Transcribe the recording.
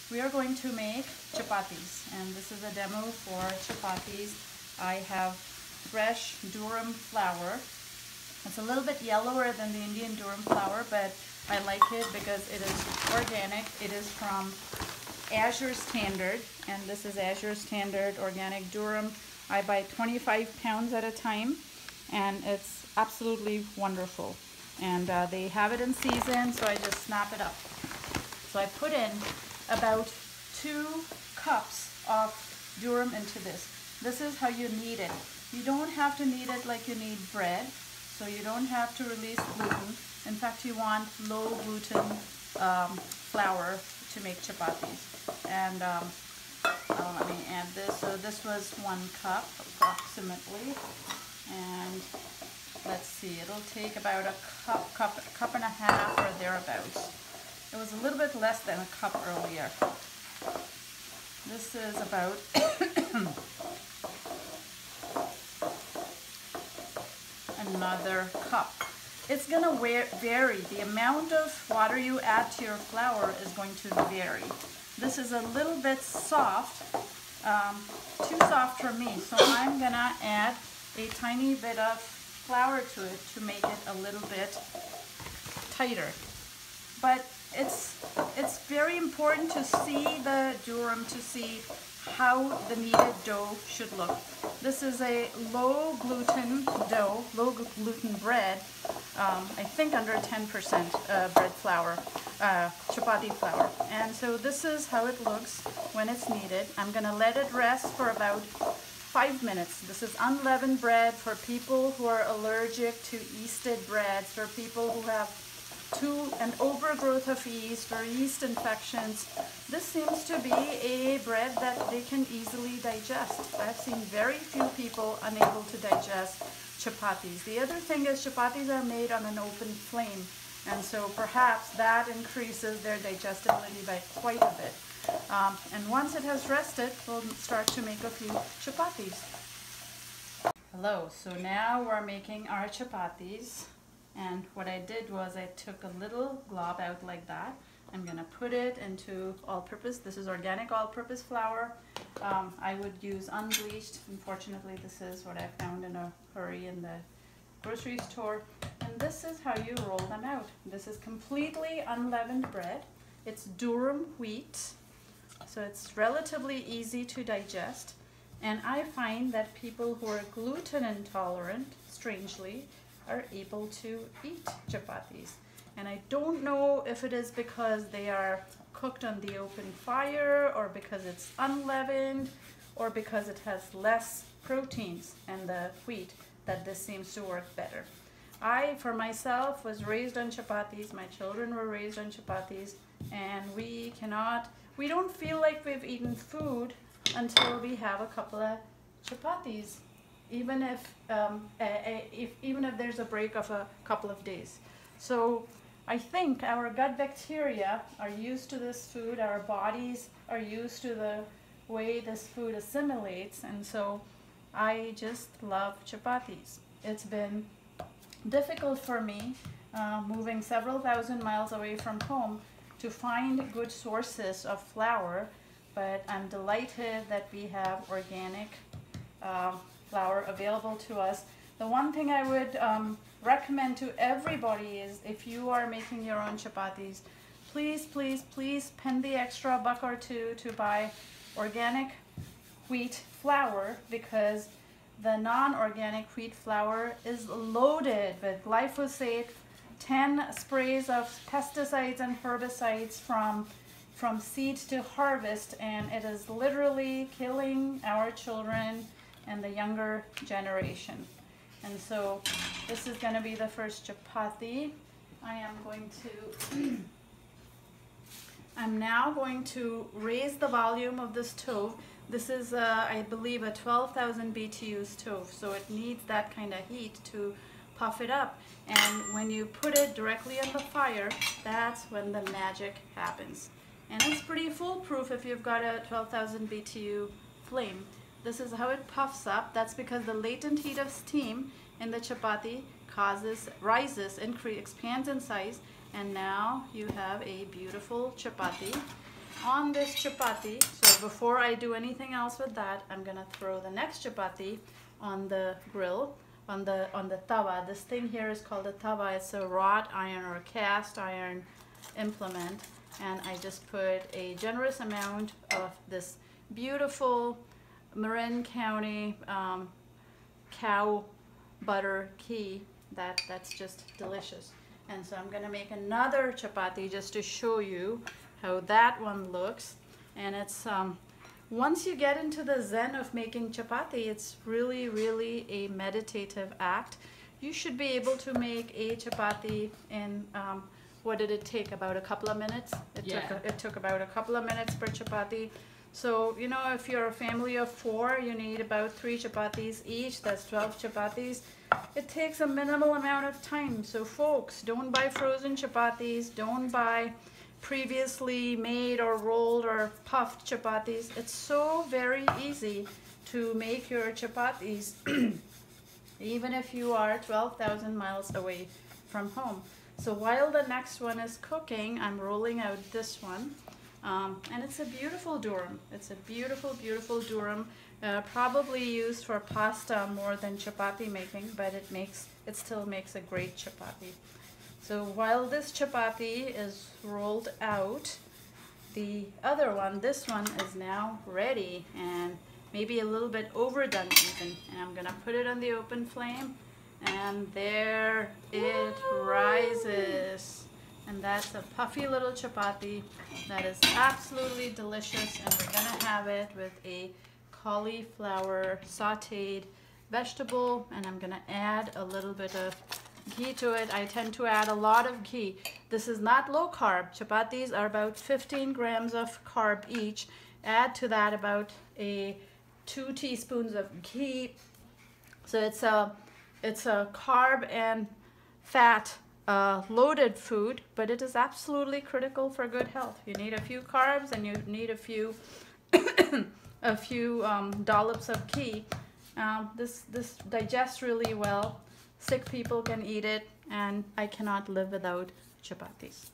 we are going to make chapatis, and this is a demo for chapatis. I have fresh durum flour. It's a little bit yellower than the Indian durum flour, but I like it because it is organic. It is from Azure Standard, and this is Azure Standard organic durum. I buy 25 pounds at a time, and it's absolutely wonderful. And they have it in season, so I just snap it up. So I put in about 2 cups of durum into this. This is how you knead it. You don't have to knead it like you knead bread, so you don't have to release gluten. In fact, you want low gluten flour to make chapatis. And let me add this. So this was 1 cup approximately, and let's see, it'll take about a cup and a half or thereabouts. It was a little bit less than a cup earlier. This is about another cup. It's going to vary. The amount of water you add to your flour is going to vary. This is a little bit soft, too soft for me, so I'm going to add a tiny bit of flour to it to make it a little bit tighter. But it's very important to see the durum, to see how the kneaded dough should look. This is a low gluten dough, low gluten bread, I think under 10% bread flour, chapati flour. And so this is how it looks when it's kneaded. I'm going to let it rest for about 5 minutes. This is unleavened bread for people who are allergic to yeasted breads, for people who have an overgrowth of yeast or yeast infections. This seems to be a bread that they can easily digest. I've seen very few people unable to digest chapatis. The other thing is chapatis are made on an open flame, and so perhaps that increases their digestibility by quite a bit. And once it has rested, we'll start to make a few chapatis. Hello, so now we're making our chapatis. And what I did was I took a little glob out like that. I'm going to put it into all-purpose. This is organic all-purpose flour. I would use unbleached. Unfortunately, this is what I found in a hurry in the grocery store. And this is how you roll them out. This is completely unleavened bread. It's durum wheat, so it's relatively easy to digest. And I find that people who are gluten intolerant, strangely, are able to eat chapatis. And I don't know if it is because they are cooked on the open fire, or because it's unleavened, or because it has less proteins in the wheat, that this seems to work better. I, for myself, was raised on chapatis. My children were raised on chapatis, and we don't feel like we've eaten food until we have a couple of chapatis, even if there's a break of a couple of days. So I think our gut bacteria are used to this food, our bodies are used to the way this food assimilates, and so I just love chapatis. It's been difficult for me, moving several thousand miles away from home, to find good sources of flour, but I'm delighted that we have organic flour available to us. The one thing I would recommend to everybody is, if you are making your own chapatis, please, please, please spend the extra $1 or $2 to buy organic wheat flour, because the non-organic wheat flour is loaded with glyphosate, 10 sprays of pesticides and herbicides from seed to harvest, and it is literally killing our children and the younger generation. And so this is going to be the first chapati. I'm now going to raise the volume of the stove. This is, I believe, a 12,000 BTU stove, so it needs that kind of heat to puff it up. And when you put it directly on the fire, that's when the magic happens. And it's pretty foolproof if you've got a 12,000 BTU flame. This is how it puffs up. That's because the latent heat of steam in the chapati expands in size, and now you have a beautiful chapati. on this chapati, so before I do anything else with that, I'm gonna throw the next chapati on the grill, on the tawa. This thing here is called a tawa. It's a wrought iron or cast iron implement, and I just put a generous amount of this beautiful Marin County cow butter ghee that's just delicious. And so I'm gonna make another chapati just to show you how that one looks. And it's once you get into the zen of making chapati, it's really a meditative act. You should be able to make a chapati in what did it take, about a couple of minutes? It took about a couple of minutes per chapati. So, you know, if you're a family of 4, you need about 3 chapatis each. That's 12 chapatis. It takes a minimal amount of time. So folks, don't buy frozen chapatis. Don't buy previously made or rolled or puffed chapatis. It's so very easy to make your chapatis even if you are 12,000 miles away from home. So while the next one is cooking, I'm rolling out this one. And it's a beautiful durum. It's a beautiful durum. Probably used for pasta more than chapati making, but it still makes a great chapati. So while this chapati is rolled out, the other one, this one, is now ready and maybe a little bit overdone even. And I'm gonna put it on the open flame, and there it rises. And that's a puffy little chapati that is absolutely delicious, and we're gonna have it with a cauliflower sauteed vegetable, and I'm gonna add a little bit of ghee to it. I tend to add a lot of ghee. This is not low carb. Chapatis are about 15 grams of carb each. Add to that about 2 teaspoons of ghee. So it's a carb and fat loaded food, but it is absolutely critical for good health. You need a few carbs and you need a few dollops of ghee. This digests really well. Sick people can eat it, and I cannot live without chapatis.